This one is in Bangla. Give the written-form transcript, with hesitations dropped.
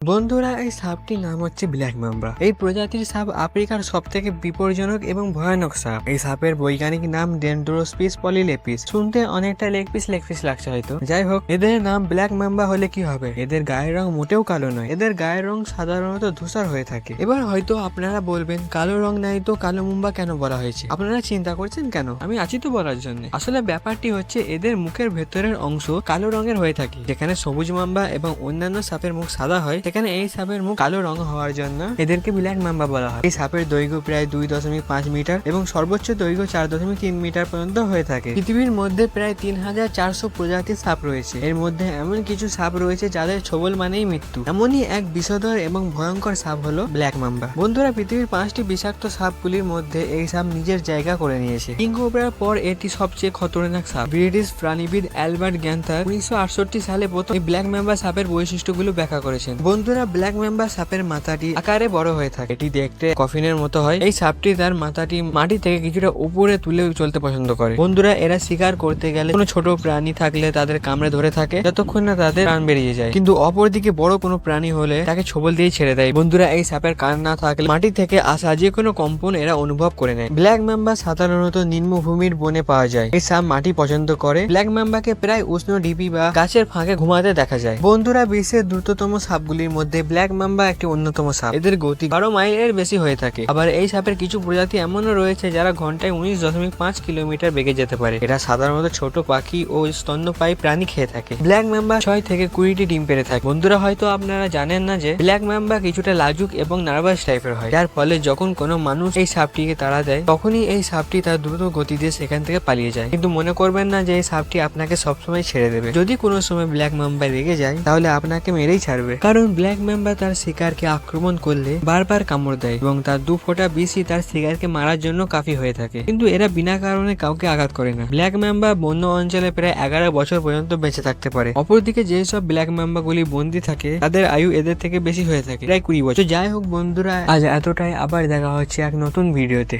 বন্ধুরা, এই সাপটির নাম হচ্ছে ব্ল্যাক মাম্বা। এই প্রজাতির সাপ আফ্রিকার সব থেকে বিপজ্জনক এবং ভয়ানক সাপ। এই সাপের বৈজ্ঞানিক নাম ডেন্ড্রোস্পিস পলিলেপিস। শুনতে অনেকটা লেগ পিস লাগছে হয়তো। যাই হোক, এদের নাম ব্ল্যাক মাম্বা হলে কি হবে? এদের গায়ের রং মোটেও কালো নয়, এদের গায়ের রং সাধারণত ধূসর হয়ে থাকে। এবার হয়তো আপনারা বলবেন, কালো রং নাই তো কালো মাম্বা কেন বলা হয়েছে? আপনারা চিন্তা করছেন কেন? আমি আছি তো বলার জন্য। আসলে ব্যাপারটি হচ্ছে, এদের মুখের ভেতরের অংশ কালো রঙের হয়ে থাকে। যেখানে সবুজ মাম্বা এবং অন্যান্য সাপের মুখ সাদা হয়, সেখানে এই সাপের মুখ কালো রং হওয়ার জন্য এদেরকে ব্ল্যাক মাম্বা বলা হয়। এই সাপের দৈর্ঘ্য প্রায় 2.5 মিটার এবং সর্বোচ্চ দৈর্ঘ্য 4.3 মিটার পর্যন্ত হয়ে থাকে। পৃথিবীর মধ্যে প্রায় 3400 প্রজাতির সাপ রয়েছে। এর মধ্যে এমন কিছু সাপ রয়েছে যাদের ছোবল মানেই মৃত্যু। এমনই এক বিষধর এবং ভয়ঙ্কর সাপ হলো ব্ল্যাক মাম্বা। বন্ধুরা, পৃথিবীর 5টি বিষাক্ত সাপগুলির মধ্যে এই সাপ নিজের জায়গা করে নিয়েছে। কিং কোবরার পর এটি সবচেয়ে খতরনাক সাপ। ব্রিটিশ প্রাণীবিদ অ্যালবার্ট গ্যান্থার 1968 সালে প্রথম এই ব্ল্যাক মাম্বা সাপের বৈশিষ্ট্যগুলো ব্যাখ্যা করেছেন। বন্ধুরা, ব্ল্যাক মাম্বা সাপের মাথাটি আকারে বড় হয়ে থাকে। এটি দেখতে কফিনের মতো হয়। এই সাপটি তার মাথাটি মাটি থেকে কিছুটা উপরে তুলে চলতে পছন্দ করে। বন্ধুরা, এরা শিকার করতে গেলে কোনো ছোট প্রাণী থাকলে তাদের কামড়ে ধরে থাকে যতক্ষণ না তাদের প্রাণ বেরিয়ে যায়। কিন্তু অপরদিকে বড় কোনো প্রাণী হলে তাকে ছোবল দিয়ে ছেড়ে দেয়। বন্ধুরা, এই সাপের কান না থাকলে মাটি থেকে আসা যে কোনো কম্পন এরা অনুভব করে নেয়। ব্ল্যাক মাম্বা সাধারণত নিম্নভূমির বনে পাওয়া যায়। এই সাপ মাটি পছন্দ করে। ব্ল্যাক মাম্বাকে প্রায় উষ্ণ ঢিপি বা গাছের ফাঁকে ঘুমাতে দেখা যায়। বন্ধুরা, বিশ্বের দ্রুততম সাপগুলির মধ্যে ব্ল্যাক মাম্বা একটি অন্যতম সাপ। এদের গতি 12 মাইলের বেশি হয়ে থাকে। আবার এই সাপের কিছু প্রজাতি এমনও রয়েছে যারা ঘন্টায় 19.5 কিলোমিটার বেগে যেতে পারে। এরা সাধারণত ছোট পাখি ও স্তন্যপায়ী প্রাণী খেয়ে থাকে। ব্ল্যাক মাম্বা 6 থেকে 20টি ডিম পেড়ে থাকে। বন্ধুরা, হয়তো আপনারা জানেন না যে ব্ল্যাক মাম্বা কিছুটা লাজুক এবং নার্ভাস টাইপের হয়, যার ফলে যখন কোনো মানুষ এই সাপটিকে তাড়া দেয় তখনই এই সাপটি তার দ্রুত গতিতে সেখান থেকে পালিয়ে যায়। কিন্তু মনে করবেন না যে এই সাপটি আপনাকে সবসময় ছেড়ে দেবে। যদি কোনো সময় ব্ল্যাক মাম্বা রেগে যায় তাহলে আপনাকে মেরেই ছাড়বে। কারণ ব্ল্যাক মাম্বা তার শিকারকে আক্রমণ করলে বারবার কামড় দেয় এবং তার 2 ফোঁটা বিষই তার শিকারকে মারার জন্য কাফি হয়ে থাকে। কিন্তু এরা বিনা কারণে কাউকে আঘাত করে না। ব্ল্যাক মাম্বা বন্য অঞ্চলে প্রায় 11 বছর পর্যন্ত বেঁচে থাকতে পারে। অপরদিকে যেসব ব্ল্যাক মাম্বা গুলি বন্দী থাকে তাদের আয়ু এদের থেকে বেশি হয়ে থাকে, প্রায় 20 বছর। যাই হোক বন্ধুরা, আজ এতটাই। আবার দেখা হচ্ছে এক নতুন ভিডিওতে।